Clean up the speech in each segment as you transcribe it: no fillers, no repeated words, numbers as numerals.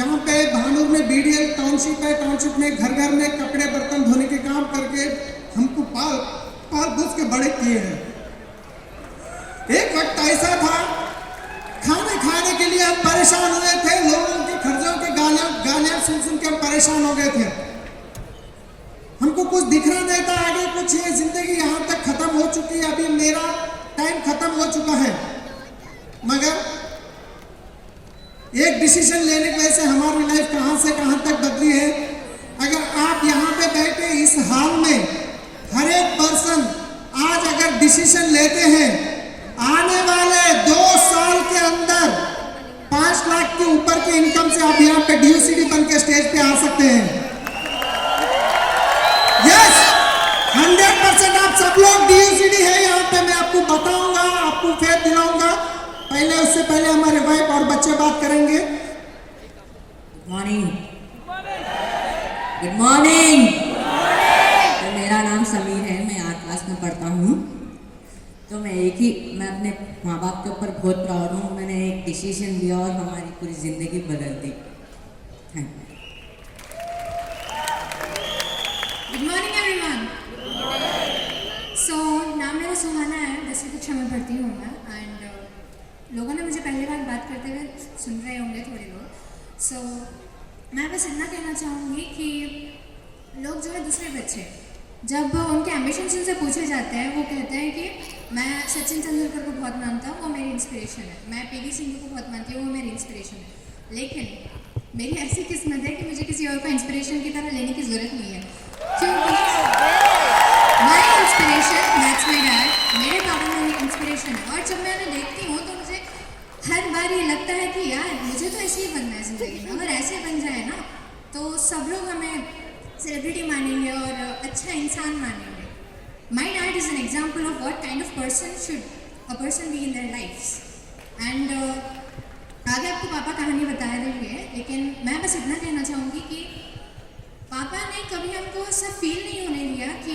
जहाँ पे भानूर में बीडीएल टाउनशिप है, टाउनशिप में घर घर में कपड़े बर्तन धोने के काम करके हमको पाल पोस के बड़े किए हैं। एक वक्त ऐसा था, खाने खाने के लिए हम परेशान हुए थे, लोगों के खर्चों के गालियां सुन के हम परेशान हो गए थे। हमको कुछ दिख रहा नहीं था आगे कुछ, ये जिंदगी यहाँ तक खत्म हो चुकी है, अभी मेरा टाइम खत्म हो चुका है। मगर एक डिसीजन लेने की वजह से हमारी लाइफ कहाँ से कहाँ तक बदली है। अगर आप यहाँ पे बैठे इस हाल में हर एक पर्सन आज अगर डिसीजन लेते हैं, आने वाले 2 साल के अंदर 5 लाख के ऊपर की इनकम से आप यहाँ पे डीयूसीडी बन के स्टेज पे आ सकते हैं। यस, 100% आप सब लोग डीयूसीडी है यहाँ पे। मैं आपको बताऊंगा, आपको फेथ दिलाऊंगा। पहले उससे पहले हमारे वाइफ और बच्चे बात करेंगे। Good morning. Good morning. तो मेरा नाम समीर है, मैं 8 क्लास में पढ़ता हूँ। तो मैं अपने माँ बाप के ऊपर बहुत प्राउड हूँ। मैंने एक डिसीजन लिया और हमारी पूरी ज़िंदगी बदल दी। Thank you. Good morning everyone. So नाम मेरा सुहाना है, 10वीं कक्षा में पढ़ती हूँ मैं। एंड लोगों ने मुझे पहली बार बात करते हुए सुन रहे होंगे थोड़े लोग। सो मैं बस इतना कहना चाहूँगी कि लोग जो है दूसरे बच्चे जब उनके एम्बिशंस उनसे पूछे जाते हैं, वो कहते हैं कि मैं सचिन तेंदुलकर को बहुत मानता हूँ, वो मेरी इंस्पिरेशन है। मैं पीवी सिंधु को बहुत मानती हूँ, वो मेरी इंस्पिरेशन है। लेकिन मेरी ऐसी किस्मत है कि मुझे किसी और को इंस्पिरेशन की तरह लेने की ज़रूरत नहीं है, क्योंकि my inspiration that's my dad. मेरे पापा मेरी इंस्पिरेशन है। और जब मैं उन्हें देखती हूँ तो मुझे हर बार ये लगता है कि यार मुझे तो ऐसे ही बनना है ज़िंदगी में। अगर ऐसे बन जाए ना तो सब लोग हमें सेलिब्रिटी मानेंगे और अच्छा इंसान मानेंगे। My dad is an example of what kind of person should a person be in their lifes. And आगे आपको पापा कहानी बता देंगे, लेकिन मैं बस इतना कहना चाहूँगी कि पापा ने कभी हमको ऐसा फील नहीं होने दिया कि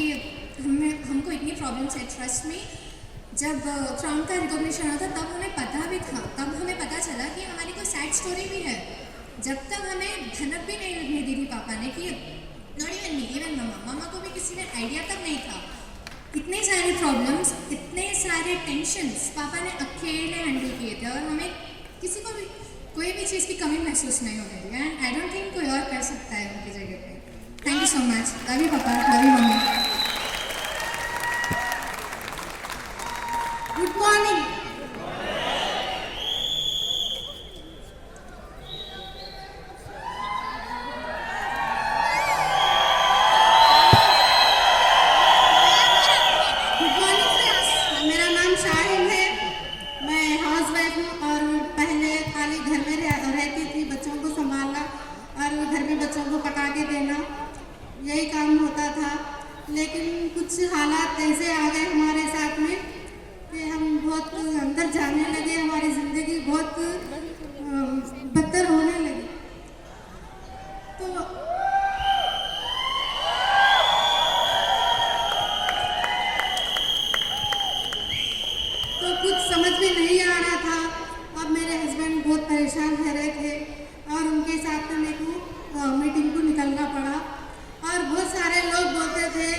हमको इतनी प्रॉब्लम्स है। ट्रस्ट में जब क्राउन का रिकॉग्निशन होता तब हमें पता भी था, तब हमें पता चला कि हमारी कोई सैड स्टोरी भी है। जब तक हमें भनक भी नहीं लगने दी थी पापा ने कि नॉट इवन मी, इवन मामा को भी किसी ने आइडिया तक नहीं था। इतने सारे प्रॉब्लम्स, इतने सारे टेंशन्स पापा ने अकेले हैंडल किए थे और हमें किसी को भी कोई भी चीज़ की कमी महसूस नहीं होने दी। एंड आई डोंट थिंक कोई और कर सकता है उनकी जगह पे। Thank you so much. Love you papa, love you mummy. Good morning. मेरा नाम शाहिन है, मैं हाउस वाइफ हूँ और पहले खाली घर में रहती थी, बच्चों को संभालना और घर में बच्चों को पका के देना, यही काम होता था। लेकिन कुछ हालात ऐसे आ गए हमारे साथ में कि हम बहुत अंदर जाने लगे, हमारी ज़िंदगी बहुत बदतर होने लगी। तो कुछ समझ में नहीं आ रहा था। अब मेरे हस्बैंड बहुत परेशान रह रहे थे और उनके साथ में मेरे को मीटिंग को निकलना पड़ा। और बहुत सारे लोग बोलते थे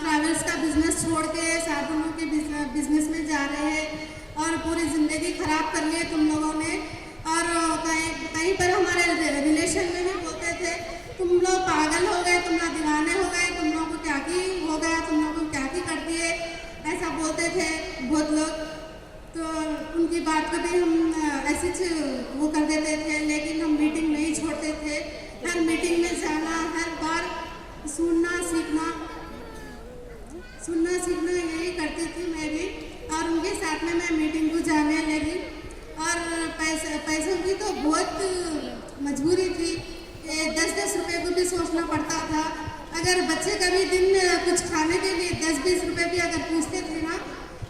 ट्रैवल्स का बिजनेस छोड़ के साधनों के बिजनेस में जा रहे हैं और पूरी ज़िंदगी ख़राब कर ली है तुम लोगों ने। और कहीं पर हमारे रिलेशन में भी बोलते थे तुम लोग पागल हो गए, तुम लोग दीवाने हो गए, तुम लोगों को क्या की हो गया, तुम लोगों को क्या की कर दिए, ऐसा बोलते थे बहुत लोग। तो उनकी बात को भी हम ऐसे वो कर देते थे, लेकिन हम मीटिंग नहीं छोड़ते थे। हर मीटिंग में जाना, हर बार सुनना सीखना यही करती थी मैं भी। और उनके साथ में मैं मीटिंग को जाने लगी और पैसों की तो बहुत मजबूरी थी। 10-10 रुपये को भी सोचना पड़ता था। अगर बच्चे कभी दिन कुछ खाने के लिए 10-20 रुपये भी अगर पूछते थे ना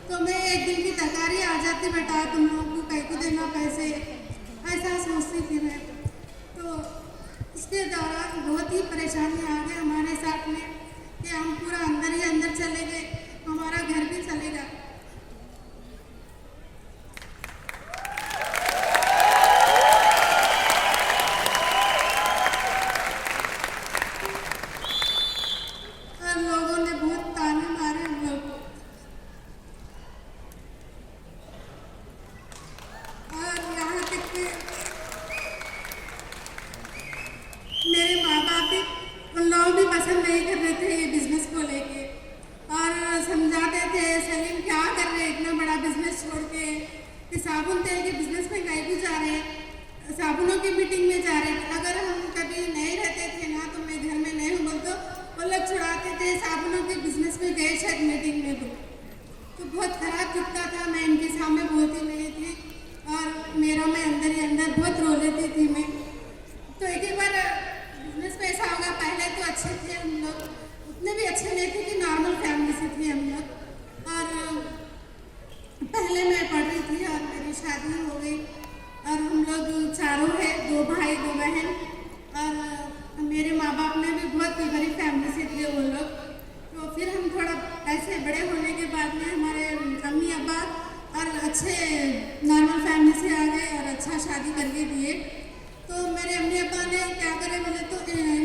तो मैं एक दिन की तरकारी आ जाती, बेटा तुम लोगों को कहीं को देना पैसे, ऐसा सोचती थी मैं। तो इसके दौरान बहुत ही परेशानी आ गई हमारे साथ में कि हम पूरा अंदर ही अंदर चले गए, हमारा घर भी चलेगा। साबुन तेल के बिजनेस में गए भी जा रहे हैं, साबुनों की मीटिंग में जा रहे थे। अगर हम कभी नहीं रहते थे ना, तो मैं घर में नहीं हूँ बोल तो वो लोग छुड़ाते थे साबुनों के बिजनेस में गए शायद मीटिंग में। तो बहुत खराब दिखता था, मैं इनके सामने बोलती नहीं थी और मेरा मैं अंदर ही अंदर बहुत रो लेती थी मैं। तो एक बार बिजनेस में ऐसा होगा, पहले तो अच्छे थे हम लोग, उतने भी अच्छे नहीं थे कि नॉर्मल फैमिली से थे हम लोग। और पहले मैं पढ़ रही थी और मेरी शादी हो गई और हम लोग चारों हैं, 2 भाई 2 बहन। और मेरे माँ बाप ने भी बहुत गरीब फैमिली से थे वो लोग। तो फिर हम थोड़ा ऐसे बड़े होने के बाद में हमारे अम्मी अब्बा और अच्छे नॉर्मल फैमिली से आ गए और अच्छा शादी करके दिए। तो मेरे अम्मी अब्बा ने क्या करे बोले तो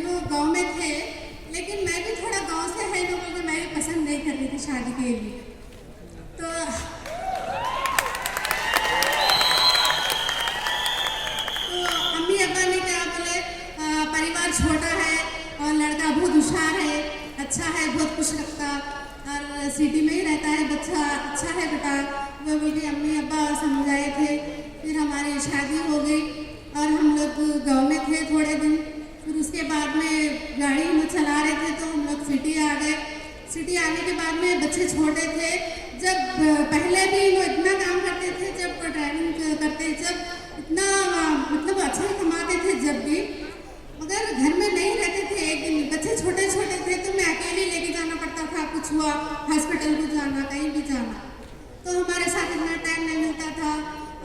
लोग गाँव में थे, लेकिन मैं भी थोड़ा गाँव से है लोगों को मैं भी पसंद नहीं कर रही थी शादी के लिए। तो अम्मी अब्बा ने क्या बोले, परिवार छोटा है और लड़का बहुत होशियार है, अच्छा है, बहुत खुश रखता और सिटी में ही रहता है बच्चा, अच्छा है बेटा। वो बोली अम्मी अब्बा समझाए थे। फिर हमारी शादी हो गई और हम लोग गाँव में थे थोड़े दिन। फिर उसके बाद में गाड़ी हम चला रहे थे तो हम लोग सिटी आ गए। सिटी आने के बाद में बच्चे छोटे थे, जब पहले भी वो इतना काम करते थे, जब ड्राइविंग करते जब इतना मतलब अच्छा ही कमाते थे जब भी, मगर घर में नहीं रहते थे। एक दिन बच्चे छोटे छोटे थे तो मैं अकेले लेके जाना पड़ता था, कुछ हुआ हॉस्पिटल को जाना, कहीं भी जाना, तो हमारे साथ इतना टाइम नहीं मिलता था।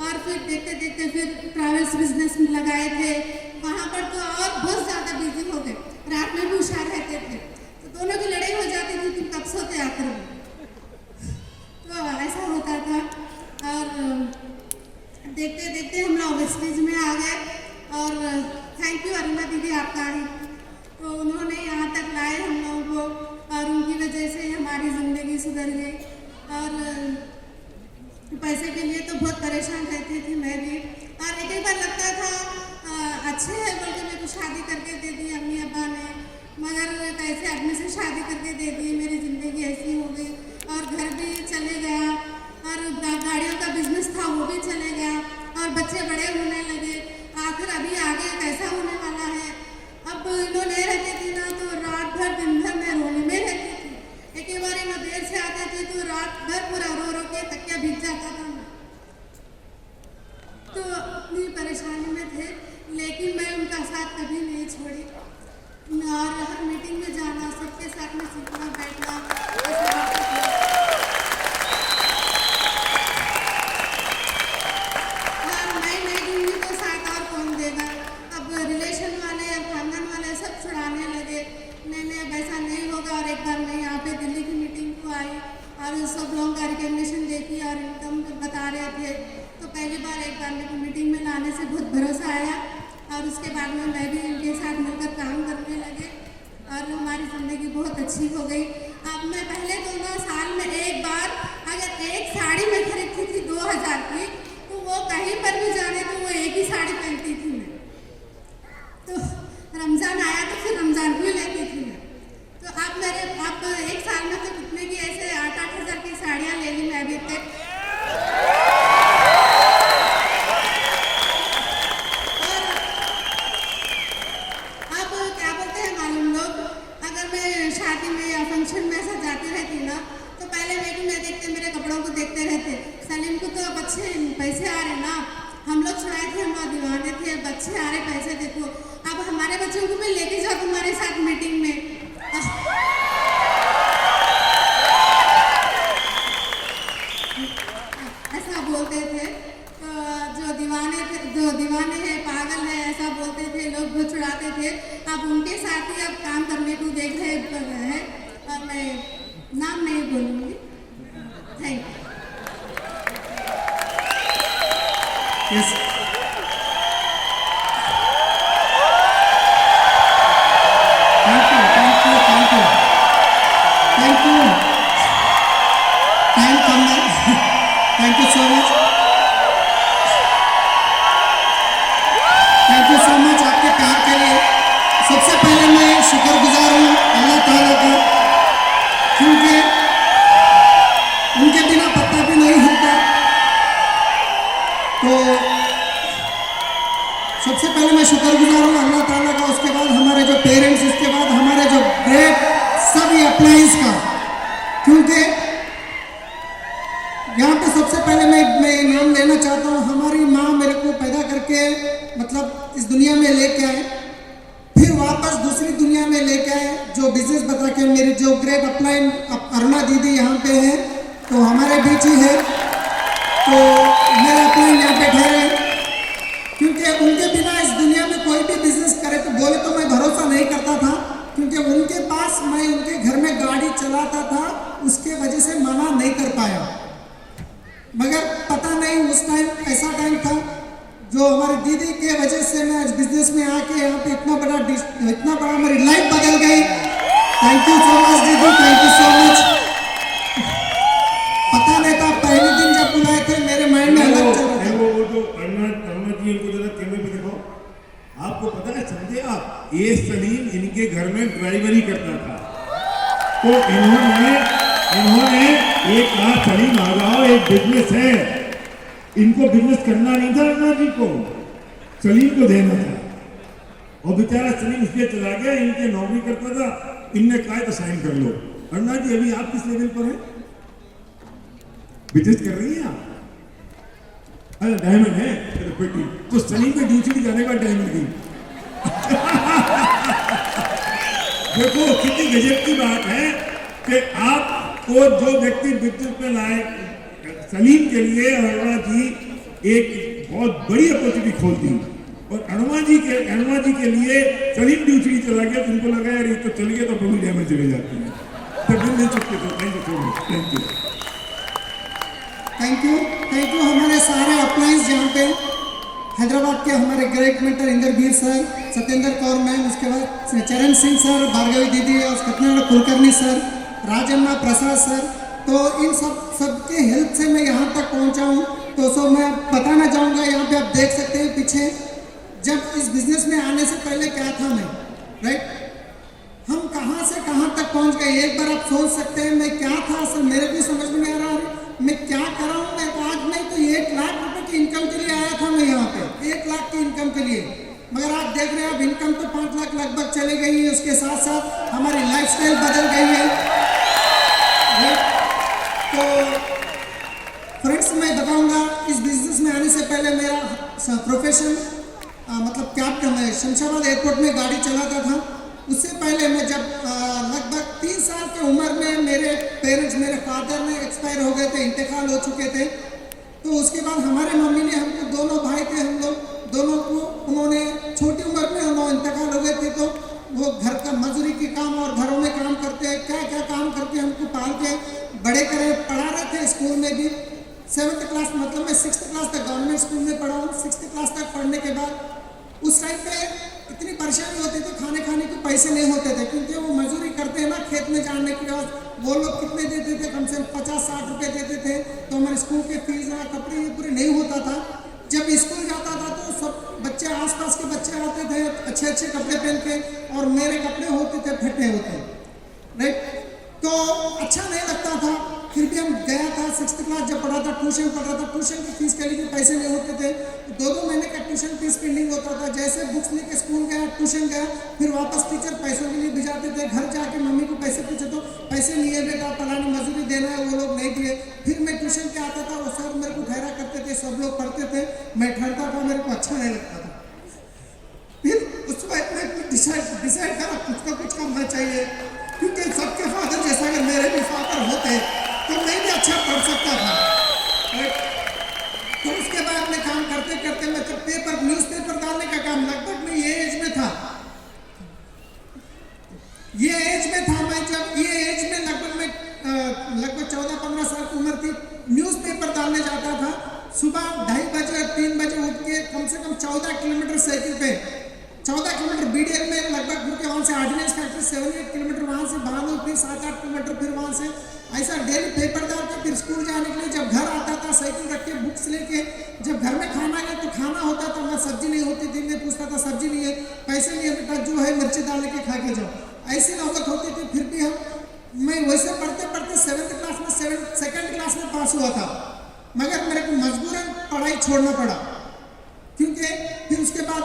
और फिर देखते देखते फिर ट्रैवल्स बिजनेस में लगाए थे, वहाँ पर तो और बहुत ज़्यादा बिजी हो गए, रात में भी होशियार रहते थे, तो दोनों की लड़ाई हो जाती थी, तुम कब सोते आकर। तो ऐसा होता था। और देखते देखते हम लोग स्टेज में आ गए और थैंक यू अरुणा दीदी आपका ही, तो उन्होंने यहाँ तक लाए हम लोगों को और उनकी वजह से हमारी ज़िंदगी सुधर गई। और पैसे के लिए तो बहुत परेशान रहती थी मैं भी, और एक बार लगता था अच्छे है बोल के मेरे को शादी करके दे दी अम्मी अब्बा ने, मगर कैसे आदमी से शादी करके दे दी, मेरी ज़िंदगी ऐसी हो गई और घर भी चले गया और गाड़ियों का बिजनेस था वो भी चले गया और बच्चे बड़े होने लगे। आखिर अभी आगे कैसा होने वाला है। अब इन्हों नहीं रहती थी ना, तो रात भर दिन भर मैं रोने में रहती थी। एक बार इन्हों देर से आते थे तो रात भर पूरा रो रो के तकिया भीग जाता था। तो अपनी परेशानी में थे, लेकिन मैं उनका साथ कभी नहीं छोड़ी और हर मीटिंग में जाना, सबके साथ में सीखना बैठना, मैं नहीं दूंगी तो साथ और कौन देगा। अब रिलेशन वाले या खानदान वाले सब छुड़ाने लगे, नहीं अब ऐसा नहीं होगा। और एक बार मैं यहाँ पे दिल्ली की मीटिंग को आई और सब लोगों का रिकमेंडेशन देखी और इनकम बता रहे थे, तो पहली बार एक बार मेरे को मीटिंग में लाने से बहुत भरोसा आया और उसके बाद में मैं भी इनके साथ मिलकर काम करने लगे और हमारी ज़िंदगी बहुत अच्छी हो गई। अब मैं पहले तो ना साल में एक बार अगर एक साड़ी मैं खरीदती थी 2000 की, तो वो कहीं पर भी जाने तो वो एक ही साड़ी पहनती थी मैं। तो रमज़ान आया तो फिर रमज़ान भी लेती थी मैं। तो अब एक साल में तो कितने की ऐसे 8-8 हज़ार की साड़ियाँ ले ली मैं अभी तक। शादी में या फंक्शन में ऐसा जाती रहती ना, तो पहले मैं देखते मेरे कपड़ों को देखते रहते, सलीम को तो अब अच्छे पैसे आ रहे ना, हम लोग छुड़ाए थे, हम लोग दीवाने थे, अब अच्छे आ रहे पैसे, देखो अब हमारे बच्चों को भी लेके जाओ तुम्हारे साथ मीटिंग में। ऐसा बोलते थे। तो जो दीवाने हैं, पागल है, ऐसा बोलते थे लोग, बहुत छुड़ाते थे। अब उनके साथ ही अब काम करने को देख रहे हैं और मैं नाम नहीं बोलूँगी। Thank you. Yes, thank you thank you thank you thank you thank you so much, thank you so much आपके प्यार के लिए। सबसे पहले मैं शुक्रगुजार हूँ अल्लाह ताला का, क्योंकि उनके बिना पता भी नहीं होता। सबसे पहले मैं शुक्रगुजार हूँ अल्लाह ताला का, उसके बाद हमारे जो पेरेंट्स, उसके बाद हमारे जो ग्रेट सभी अप्लायंस का, क्योंकि यहाँ पे सबसे पहले मैं नाम लेना चाहता हूँ। हमारी माँ मेरे को पैदा करके मतलब इस दुनिया में लेके आए, फिर वापस दूसरी दुनिया में लेके आए, जो बिजनेस बता के मेरी जो ग्रेट अपलाइन अरुणा दीदी यहाँ पे है, तो हमारे बीच ही है, तो मेरा अपलाइन यहाँ पे ठहरे, क्योंकि उनके बिना इस दुनिया में कोई भी बिजनेस करे तो बोले तो मैं भरोसा नहीं करता था, क्योंकि उनके पास मैं उनके घर में गाड़ी चलाता था, उसके वजह से मना नहीं कर पाया। मगर पता नहीं उस टाइम ऐसा टाइम था जो हमारी दीदी के वजह से मैं आज बिजनेस में आके यहाँ पे इतना बड़ा मेरी लाइफ बदल गई। थैंक यू सो मच दीदी, थैंक यू सो मच। पता नहीं था, पहले दिन जब बुलाए थे मेरे माइंड में अलग चल रहा था। वो जो अरुणा जी, उनको जरा कैमरे पे देखो। आपको पता है, समझे आप, ये सलीम इनके घर में ड्राइवरी करता था, तो इन्होंने एक कहा सलीम आ जाओ, एक बिजनेस है। इनको बिजनेस करना नहीं था, अरुणा जी को सलीम को देना था, और बेचारा सलीम इसलिए चला गया, इनके नौकरी करता था, इनने कहा तो साइन कर लो। अरुणा जी अभी आप किस लेवल पर हैं? बिजनेस कर रही हैं आप? अरे डायमंड है बेटी, तो सलीम पे ड्यूटी जाने का डायमंड की देखो कितनी गजब की बात है कि आपको जो व्यक्ति बिजनेस में लाए, सलीम के लिए अरुणा जी एक बहुत बड़ी अपॉर्चुनिटी खोल दी, और अरुणा जी के लिए सलीम ड्यूटी चला गया, तो उनको लगा यार ये तो चल गया तो बड़ी डैमेज चले जाती है, तो बिल नहीं चुके। तो thank you so much, thank you thank you thank you. हमारे सारे अप्लायंस यहाँ पे हैदराबाद के हमारे great mentor Indraveer sir, Satyendra Kaur ma'am, उसके बाद चरण सिंह सर, भार्गवी दीदी और सत्यनारायण कुलकर्णी सर, राजन्ना प्रसाद सर, तो इन सबके हेल्प से मैं यहाँ तक पहुँचा हूँ। तो सो मैं बताना चाहूँगा, यहाँ पे आप देख सकते हैं पीछे, जब इस बिजनेस में आने से पहले क्या था मैं, राइट, हम कहाँ से कहाँ तक पहुँच गए। एक बार आप सोच सकते हैं मैं क्या था, असल मेरे भी समझ में नहीं आ रहा मैं क्या कर रहा हूँ। मैं आज नहीं तो 1 लाख रुपए की इनकम के लिए आया था मैं यहाँ पे, 1 लाख की इनकम के लिए, मगर आप देख रहे हैं अब इनकम तो 5 लाख लगभग चले गई है। उसके साथ साथ हमारी लाइफस्टाइल बदल गई है। तो फ्रेंड्स, मैं बताऊंगा इस बिजनेस में आने से पहले मेरा प्रोफेशन मतलब क्या मैं शमशाबाद एयरपोर्ट में गाड़ी चलाता था। उससे पहले मैं जब लगभग 3 साल की उम्र में मेरे पेरेंट्स, मेरे फादर ने एक्सपायर हो गए थे, इंतकाल हो चुके थे। तो उसके बाद हमारे मम्मी ने हमको, दोनों भाई थे हम लोग, दोनों को उन्होंने छोटी उम्र में उन्होंने इंतकाल हो गए थे, तो वो घर का मजदूरी के काम और घरों में काम करते, क्या क्या काम करके हमको पाल के बड़े करे, पढ़ा रहे थे स्कूल में भी। 7th क्लास मतलब मैं 6th क्लास तक गवर्नमेंट स्कूल में पढ़ा हूँ। 6th क्लास तक पढ़ने के बाद उस टाइम पे इतनी परेशानी होती थी, खाने के पैसे नहीं होते थे, क्योंकि वो मजदूरी करते हैं ना खेत में जाने के बाद। वो लोग कितने देते थे, कम से कम 50-60 रुपये देते थे, तो हमारे स्कूल के फीस कपड़े ये पूरे नहीं होता था। जब स्कूल जाता था तो सब बच्चे, आसपास के बच्चे आते थे अच्छे अच्छे कपड़े पहन के, और मेरे कपड़े होते थे फटे होते, राइट, तो अच्छा नहीं लगता था। फिर भी हम गया था 6th क्लास जब पढ़ा था, ट्यूशन पढ़ रहा था, ट्यूशन की फीस के लिए पैसे नहीं होते थे, 2-2 महीने का ट्यूशन फीस पेंडिंग होता था। जैसे बुक्स लेके स्कूल गया, ट्यूशन गया, फिर वापस टीचर पैसों के लिए भिजाते थे। घर जाके मम्मी को पैसे पूछे तो पैसे नहीं है बेटा, फलानी मजदूरी देना है, वो लोग नहीं दिए। फिर मैं ट्यूशन के आता था, वो सर मेरे को ठहरा करते थे, सब लोग पढ़ते थे, मैं ठहरता था, मेरे को अच्छा नहीं लगता था। फिर उस वक्त मैं डिसाइड करा कुछ ना कुछ करना चाहिए, क्योंकि सबके फादर जैसा अगर मेरे भी फादर होते तो मैं भी अच्छा पढ़ सकता था। तो उसके बाद मैं काम करते करते मैं जब न्यूज़पेपर डालने का काम, लगभग मैं ये एज में था, मैं जब ये एज में लगभग 14-15 साल की उम्र थी, न्यूज़पेपर डालने जाता था। सुबह 2:30 बजे और 3 बजे उठ के कम से कम 14 किलोमीटर साइकिल पे, 14 किलोमीटर BDL में लगभग क्योंकि वहाँ से ऑर्डिनेंस फैक्ट्री 7-8 किलोमीटर, वहाँ से भानू, फिर 7-8 किलोमीटर, फिर वहाँ से ऐसा डेली पेपर डाल के फिर स्कूल जाने के लिए जब घर आता था, साइकिल रख के बुक्स लेके, जब घर में खाना गया तो खाना होता था, वहाँ सब्जी नहीं होती थी, मैं पूछता था सब्जी नहीं है, पैसे नहीं है बेटा, जो है मिर्ची डाल के खा के जाओ, ऐसी नौबत होती थी। फिर भी मैं वैसे पढ़ते पढ़ते 7th क्लास में 2nd क्लास में पास हुआ था, मगर मेरे को मजबूरन पढ़ाई छोड़ना पड़ा, क्योंकि फिर उसके बाद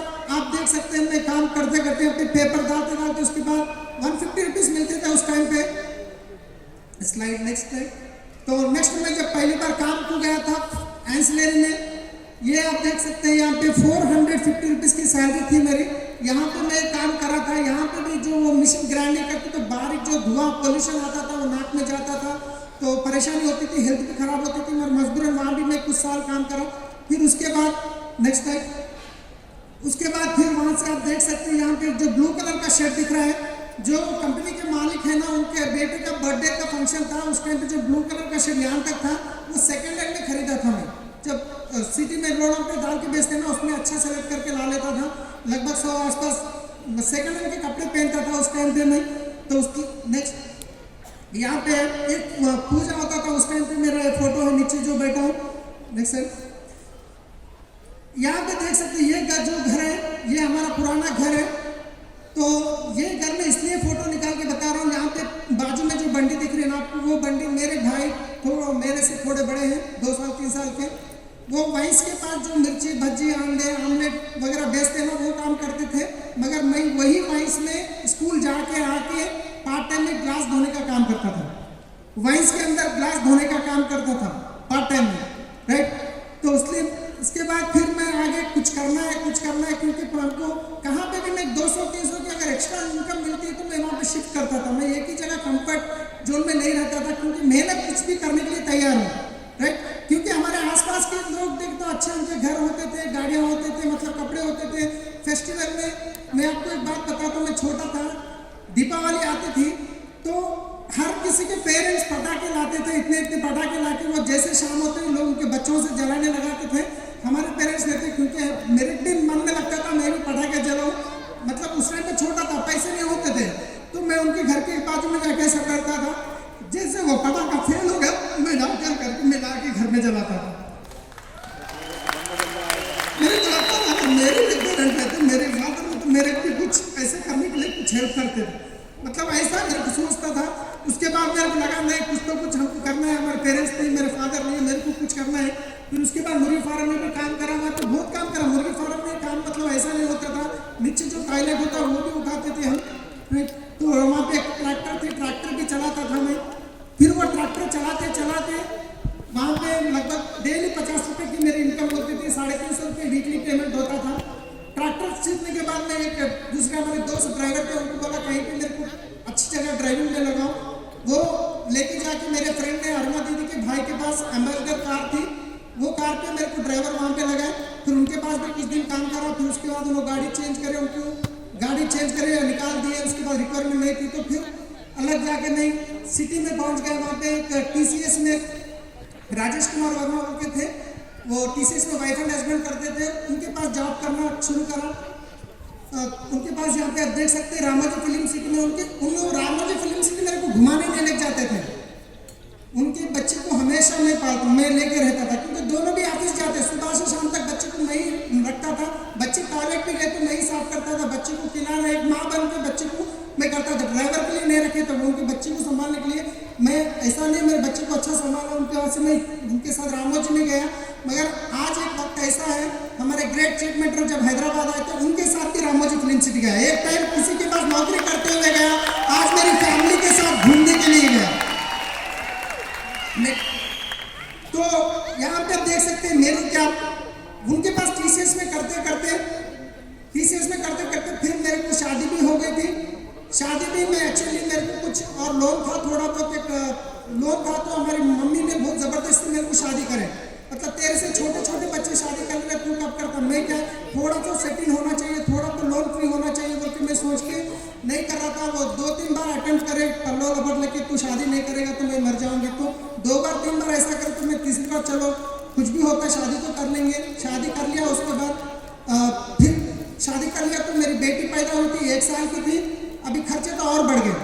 सकते हैं मैं काम करते करते अपने पेपर डालते डालते उसके बाद 150 रुपीज़ मिलते थे उस टाइम पे। स्लाइड नेक्स्ट है। तो नेक्स्ट में जब पहली बार काम को गया था एंसिलरी में, ये आप देख सकते हैं यहाँ पे 450 रुपीज़ की सैलरी थी मेरी। यहाँ पे मैं काम करा था, यहाँ पे भी जो वो मशीन ग्राइंडिंग करती तो बारीक जो धुआं पोल्यूशन आता था वो नाक में जाता था, तो परेशानी होती थी, हेल्थ भी खराब होती थी, मगर मजबूरन वहाँ भी मैं कुछ साल काम करा। फिर उसके बाद नेक्स्ट टाइम, उसके बाद फिर वहाँ से आप देख सकते हैं यहाँ पे जो ब्लू कलर का शर्ट दिख रहा है, जो कंपनी के मालिक है ना, उनके बेटे का बर्थडे का फंक्शन था, उस टाइम पे जो ब्लू कलर का शर्ट यहाँ तक था वो सेकेंड हैंड में खरीदा था मैं। जब सिटी में रोडों पे डाल के बेचते ना, उसमें अच्छा सेलेक्ट करके ला लेता था, लगभग 100 आसपास सेकेंड हैंड के कपड़े पहनता था उस टाइम पे मैं। तो उसकी नेक्स्ट यहाँ पे एक पूजा होता था उस टाइम पे, मेरा फोटो है नीचे जो बैठा हूँ। नेक्स्ट साइड यहाँ पे देख सकते हैं ये जो घर है ये हमारा पुराना घर है। तो ये घर में इसलिए फोटो निकाल के बता रहा हूँ, यहाँ पे बाजू में जो बंडी दिख रही है ना आपको, वो बंडी मेरे भाई थोड़ा मेरे से थोड़े बड़े हैं, 2 साल 3 साल के, वो वहीं के पास जो मिर्ची भज्जी आमलेट वगैरह बेचते हैं ना वो काम करते थे। मगर मैं वही वहीं में स्कूल जाके आके पार्ट टाइम में ग्लास धोने का काम करता था, वहीं के अंदर ग्लास धोने का काम करता था पार्ट टाइम में, राइट। तो इसलिए इसके बाद फिर मैं आगे कुछ करना है क्योंकि हमको कहाँ पे भी मैं 200-300 की अगर एक्स्ट्रा इनकम मिलती है तो मैं वहाँ पे शिफ्ट करता था। मैं एक ही जगह कंफर्ट जोन में नहीं रहता था, क्योंकि मेहनत कुछ भी करने के लिए तैयार हूँ, राइट। क्योंकि हमारे आसपास के लोग देख तो अच्छे उनके घर होते थे, गाड़ियाँ होते थे, मतलब कपड़े होते थे। फेस्टिवल में मैं आपको एक बात बताता हूँ, मैं छोटा था, दीपावली आती थी तो हर किसी के पेरेंट्स पटाखे लाते थे, इतने पटाखे लाके वो जैसे शाम होते ही लोग उनके बच्चों से जलाने लगाते थे। हमारे पेरेंट्स लेते, क्योंकि मेरे भी मन में लगता था मैं भी पटाखे जलाऊं, मतलब उस टाइम पे छोटा था, पैसे नहीं होते थे, तो मैं उनके घर के बाजू में जाके ऐसा करता था, जैसे वो पटाखा फेल हो गया मैं जाकर करके मैं ला के घर में जलाता था। मेरे भी पेरेंट थे, मेरे फादर तो मेरे भी कुछ ऐसे करने के लिए कुछ हेल्प करते थे, मतलब ऐसा मेरे को सोचता था। उसके बाद मेरे को लगा नहीं कुछ तो कुछ हमको करना है, हमारे पेरेंट्स नहीं, मेरे फादर नहीं, मेरे को कुछ करना है। फिर उसके बाद मुर्गी फार्म में भी काम करा, मैं तो बहुत काम करा मुर्गी फार्म में। काम मतलब ऐसा नहीं होता था, नीचे जो टॉयलेट होता है वो भी उठाते थे हम, तो वहाँ पे एक ट्रैक्टर थी, ट्रैक्टर भी चलाता था मैं। फिर वो ट्रैक्टर चलाते वहाँ पे लगभग डेली 50 रुपये की मेरी इनकम होती थी, 350 रुपये वीकली पेमेंट होता था। ट्रैक्टर सीखने के बाद मैं एक दूसरे हमारे दोस्त ड्राइवर थे, उनको बोला कहीं पे मेरे को अच्छी जगह ड्राइविंग में लगाओ। वो लेके जाके मेरे फ्रेंड ने अरुणा दीदी के भाई के पास एम्बेसडर कार थी, वो कार पे मेरे को ड्राइवर वहाँ पे लगाए। फिर उनके पास भी कुछ दिन काम करा, फिर उसके बाद उन्होंने गाड़ी चेंज करे, उनको गाड़ी चेंज करे निकाल दिए। उसके बाद रिक्वायरमेंट नहीं थी तो फिर अलग जाके नहीं सिटी में पहुँच गए। वहाँ पे एक TCS में राजेश कुमार वर्मा के थे, वो TCS में वाइफ एंड हस्बैंड करते थे, उनके पास जॉब करना शुरू करा। उनके पास यहाँ पे आप देख सकते हैं रामोजी फिल्म सिटी में उन लोग रामोजी फिल्म सिटी मेरे को घुमाने नहीं ले जाते थे। उनके बच्चे को हमेशा मैं लेके रहता था, क्योंकि दोनों भी ऑफिस जाते, सुबह से शाम तक बच्चे को मैं ही रखता था। बच्चे टॉयलेट भी गए तो मैं ही साफ करता था, बच्चे को खिलाना एक माँ बन के बच्चे को मैं करता था। ड्राइवर के लिए नहीं रखे तो उनके बच्चे को संभालने के लिए मैं ऐसा नहीं मेरे बच्चे को अच्छा संभाला, उनके वजह से मैं उनके साथ रामोजी में गया। मगर आज एक वक्त ऐसा है, हमारे ग्रेट चीफ मिनिस्टर जब हैदराबाद आए तो उनके साथ भी रामोजी फिल्म सिटी गया। एक टाइम किसी के पास नौकरी करते हुए गया, आज मेरी फैमिली के साथ घूमने के लिए गया। तो यहाँ पे आप देख सकते हैं मेरे क्या उनके पास TCS में करते करते फिर मेरे को शादी भी हो गई थी। शादी भी मैं एक्चुअली मेरे को कुछ और लोन था, थोड़ा बहुत एक लोन था, तो हमारी मम्मी ने बहुत ज़बरदस्ती मेरे को शादी करे, मतलब तेरे से छोटे बच्चे शादी कर रहे तू कब करता। मैं क्या थोड़ा तो सेटिल होना चाहिए, थोड़ा तो लोन फ्री होना चाहिए बोल के मैं सोच के नहीं कर रहा था। वो 2-3 बार अटेम्प्ट करे पल्लो लपट लेके तू शादी नहीं करेगा तो मैं मर जाऊंगी, तो 2 बार 3 बार ऐसा करे तो मैं तीसरी बार चलो कुछ भी होता है शादी तो कर लेंगे। शादी कर लिया, उसके बाद फिर शादी कर लिया तो मेरी बेटी पैदा हुई थी, 1 साल की थी। अभी खर्चे तो और बढ़ गए,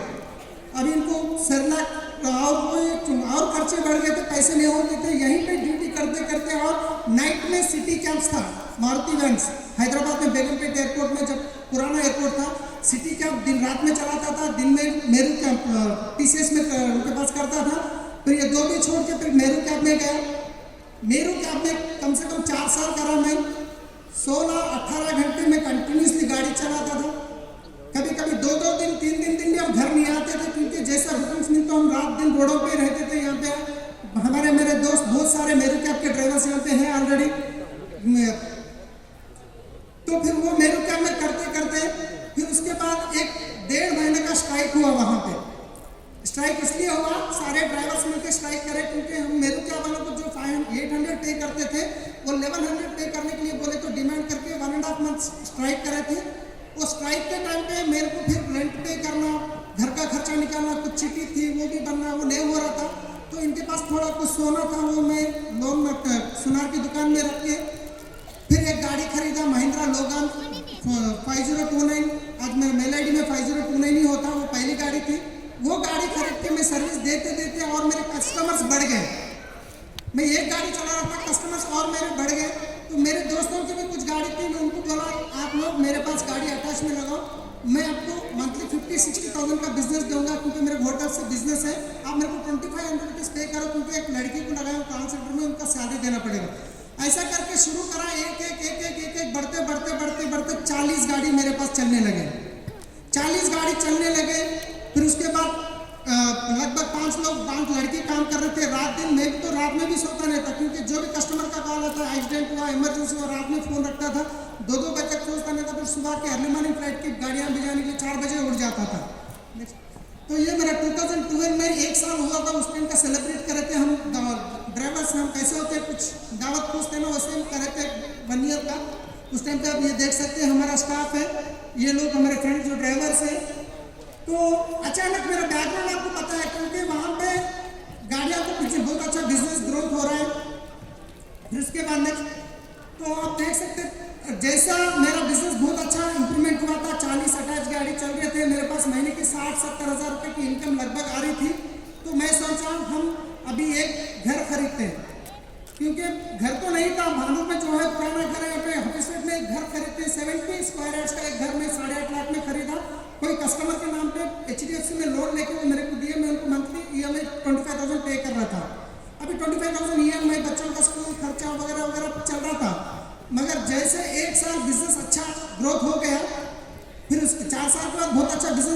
अभी इनको सरलाक और खर्चे बढ़ गए थे, पैसे नहीं होते थे। यहीं पे ड्यूटी करते और नाइट में सिटी कैंप्स था मारुति वैन्स हैदराबाद में बेगमपेट एयरपोर्ट में, जब पुराना एयरपोर्ट था, सिटी कैंप दिन रात में चलाता था, दिन में मेरू कैंप TCS में उनके पास करता था। फिर ये 2 भी छोड़ के फिर मेरू कैंप में गया। मेरू कैंप में कम से कम 4 साल करा मैं, 16-18 घंटे में कंटिन्यूसली गाड़ी इन रोडों पे रहते थे। यहाँ पे हमारे मेरे दोस्त बहुत सारे मेरू कैब के ड्राइवर्स यहाँ पे हैं ऑलरेडी। तो फिर वो मेरू कैब में करते करते फिर उसके बाद एक 1.5 महीने का स्ट्राइक हुआ वहाँ पे। स्ट्राइक इसलिए हुआ, सारे ड्राइवर्स मिलकर स्ट्राइक करे क्योंकि हम मेरू कैब वालों को जो 800 पे करते थे वो 1100 पे करने के लिए बोले, तो डिमांड करके 1.5 मंथ स्ट्राइक करे थे। वो स्ट्राइक के टाइम पे मेरे को फिर रेंट पे करना, घर का खर्चा निकालना, कुछ चिट्ठी थी वो भी बनना, वो नहीं हो रहा था। तो इनके पास थोड़ा कुछ सोना था, वो मैं लोन में सुनार की दुकान में रख के फिर एक गाड़ी खरीदा, महिंद्रा लोगान 5029। आज मेरे मेल आईडी में 5029 ही होता, वो पहली गाड़ी थी। वो गाड़ी खरीद के मैं सर्विस देते देते और मेरे कस्टमर्स बढ़ गए। मैं एक गाड़ी चला रहा था, कस्टमर्स और मेरे बढ़ गए। तो मेरे दोस्तों की भी कुछ गाड़ी थी, मैं उनको बोला आप लोग मेरे पास गाड़ी अटैच में लगाओ, मैं आपको मंथली 50-60,000 का बिजनेस दूंगा क्योंकि मेरे होटल से बिजनेस है। आप मेरे को 2500 रुपीज़ पे करो क्योंकि एक लड़की को लगाया कॉल सेंटर में, उनका सैलरी देना पड़ेगा। ऐसा करके शुरू करा, एक बढ़ते बढ़ते बढ़ते बढ़ते 40 गाड़ी मेरे पास चलने लगे। 40 गाड़ी चलने लगे। फिर उसके बाद लगभग 5 लड़के काम कर रहे थे रात दिन। मैं तो रात में भी सोता नहीं था क्योंकि जो भी कस्टमर का कॉल आता, एक्सीडेंट हुआ, इमरजेंसी हुआ, रात में फ़ोन रखता था। 2-2 बजे तक सोचता नहीं था। फिर सुबह के अर्ली मॉर्निंग फ्लाइट की गाड़ियाँ भिजाने के लिए 4 बजे उठ जाता था। तो ये मेरा 2012 में 1 साल हुआ था। उस टाइम का सेलिब्रेट कर रहे थे हम ड्राइवर्स। हम कैसे होते, कुछ दावत पूछते ना, वैसे हम कर रहे थे 1 ईयर का। उस टाइम पे आप ये देख सकते हैं हमारा स्टाफ है, ये लोग हमारे फ्रेंड जो ड्राइवर्स हैं। तो अचानक मेरा बैकग्राउंड आपको पता है क्योंकि वहाँ पे गाड़ियों के पीछे बहुत अच्छा बिजनेस ग्रोथ हो रहा है। फिर उसके बाद नेक्स्ट तो आप देख सकते हैं जैसा मेरा बिजनेस बहुत अच्छा इंप्रूवमेंट हुआ था। 40 अटैच गाड़ी चल रहे थे, मेरे पास महीने की 60-70 हज़ार रुपये की इनकम लगभग आ रही थी। तो मैं सोचा हम अभी एक घर खरीदते हैं क्योंकि घर तो नहीं था, भानू में जो है पुराना घर है, यहाँ पे हॉस्पिटल में एक घर खरीदते हैं। 70 स्क्वायर यार्ड्स का एक घर में 8.5 लाख में खरीदा। कोई कस्टमर के नाम पे HDFC में लोन लेके वो मेरे को दिए। मैं उनको मंथली EMI 25,000 पे कर रहा था। अभी 25,000 EMI बच्चों का स्कूल खर्चा वगैरह वगैरह चल रहा था। मगर जैसे 1 साल बिजनेस अच्छा ग्रोथ हो गया, फिर उसके 4 साल के बाद बहुत अच्छा बिजनेस